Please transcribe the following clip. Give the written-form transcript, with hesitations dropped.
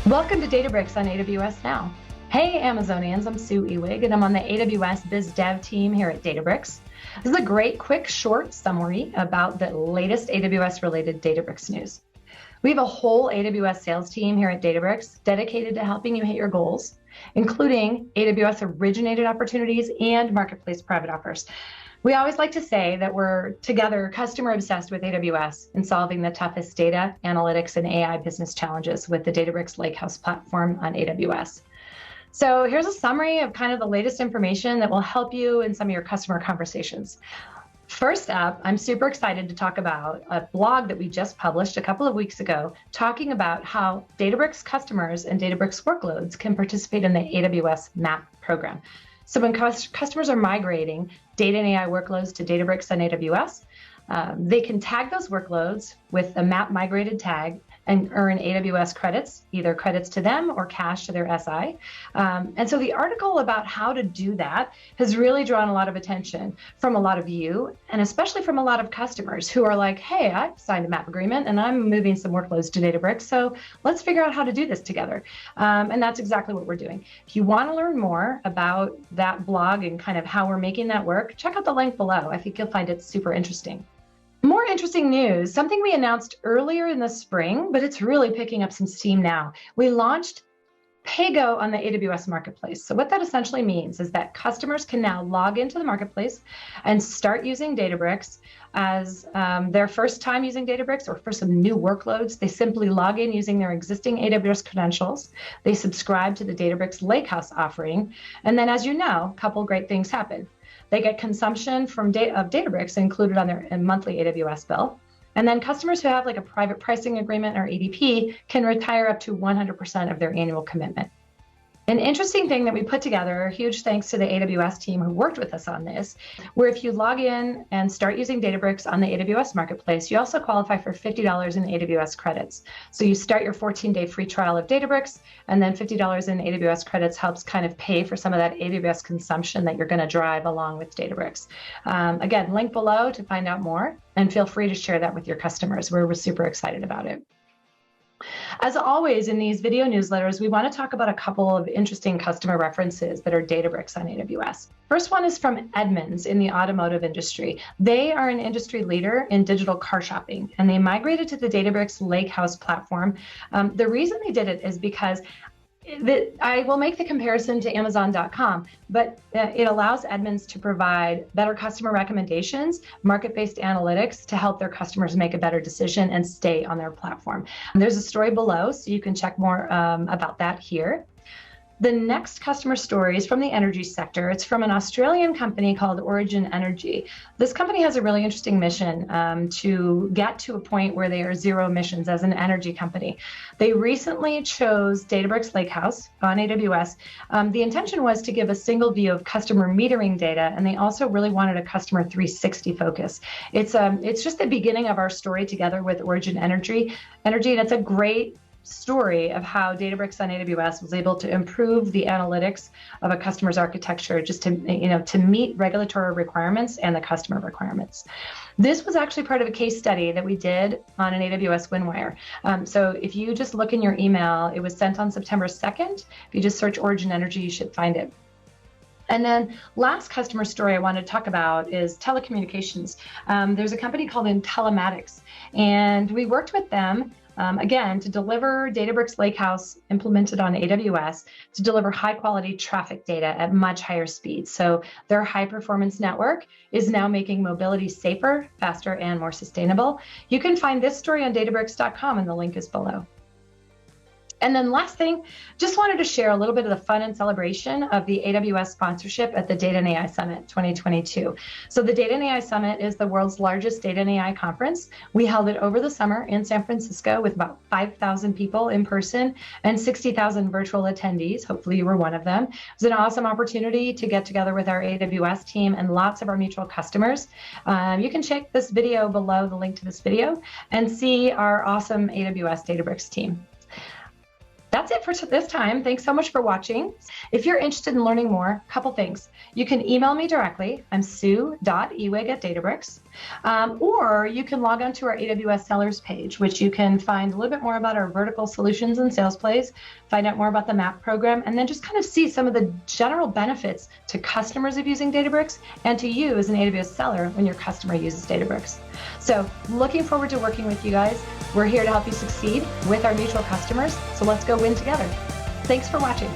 Welcome to Databricks on AWS Now. Hey Amazonians, I'm Sue Ewig and I'm on the AWS Biz Dev team here at Databricks. This is a great, quick, short summary about the latest AWS-related Databricks news. We have a whole AWS sales team here at Databricks dedicated to helping you hit your goals, including AWS-originated opportunities and marketplace private offers. We always like to say that we're together customer obsessed with AWS in solving the toughest data, analytics, and AI business challenges with the Databricks Lakehouse platform on AWS. So here's a summary of kind of the latest information that will help you in some of your customer conversations. First up, I'm super excited to talk about a blog that we just published a couple of weeks ago, talking about how Databricks customers and Databricks workloads can participate in the AWS MAP program. So when customers are migrating data and AI workloads to Databricks on AWS, they can tag those workloads with a map migrated tag and earn AWS credits, either credits to them or cash to their SI. And so the article about how to do that has really drawn a lot of attention from a lot of you, and especially from a lot of customers who are like, hey, I've signed a map agreement and I'm moving some workloads to Databricks, so let's figure out how to do this together. And that's exactly what we're doing. If you want to learn more about that blog and kind of how we're making that work, check out the link below. I think you'll find it super interesting. More interesting news, something we announced earlier in the spring, but it's really picking up some steam now. We launched PayGo on the AWS Marketplace. So what that essentially means is that customers can now log into the Marketplace and start using Databricks as their first time using Databricks, or for some new workloads. They simply log in using their existing AWS credentials. They subscribe to the Databricks Lakehouse offering. And then, as you know, a couple great things happen. They get consumption of Databricks included on their monthly AWS bill. And then customers who have like a private pricing agreement or ADP can retire up to 100% of their annual commitment. An interesting thing that we put together, huge thanks to the AWS team who worked with us on this, where if you log in and start using Databricks on the AWS Marketplace, you also qualify for $50 in AWS credits. So you start your 14-day free trial of Databricks, and then $50 in AWS credits helps kind of pay for some of that AWS consumption that you're going to drive along with Databricks. Again, link below to find out more, and feel free to share that with your customers. We're super excited about it. As always, in these video newsletters, we want to talk about a couple of interesting customer references that are Databricks on AWS. First one is from Edmunds in the automotive industry. They are an industry leader in digital car shopping, and they migrated to the Databricks Lakehouse platform. The reason they did it is because I will make the comparison to Amazon.com, but it allows Edmunds to provide better customer recommendations, market-based analytics to help their customers make a better decision and stay on their platform. There's a story below, so you can check more about that here. The next customer story is from the energy sector. It's from an Australian company called Origin Energy. This company has a really interesting mission to get to a point where they are zero emissions as an energy company. They recently chose Databricks Lakehouse on AWS. The intention was to give a single view of customer metering data, and they also really wanted a customer 360 focus. It's just the beginning of our story together with Origin Energy, and it's a great story of how Databricks on AWS was able to improve the analytics of a customer's architecture just to meet regulatory requirements and the customer requirements. This was actually part of a case study that we did on an AWS WinWire. So if you just look in your email, it was sent on September 2nd. If you just search Origin Energy, you should find it. And then last customer story I want to talk about is telecommunications. There's a company called Telematics, and we worked with them again, to deliver Databricks Lakehouse implemented on AWS to deliver high quality traffic data at much higher speeds. So their high performance network is now making mobility safer, faster, and more sustainable. You can find this story on databricks.com, and the link is below. And then last thing, just wanted to share a little bit of the fun and celebration of the AWS sponsorship at the Data and AI Summit 2022. So the Data and AI Summit is the world's largest data and AI conference. We held it over the summer in San Francisco with about 5,000 people in person and 60,000 virtual attendees. Hopefully you were one of them. It was an awesome opportunity to get together with our AWS team and lots of our mutual customers. You can check this video below, the link to this video, and see our awesome AWS Databricks team. That's that's it for this time. Thanks so much for watching. If you're interested in learning more, a couple things. You can email me directly. I'm sue.ewig@Databricks. Or you can log on to our AWS Sellers page, which you can find a little bit more about our vertical solutions and sales plays, find out more about the MAP program, and then just kind of see some of the general benefits to customers of using Databricks and to you as an AWS seller when your customer uses Databricks. So looking forward to working with you guys. We're here to help you succeed with our mutual customers. So let's go win together. Thanks for watching.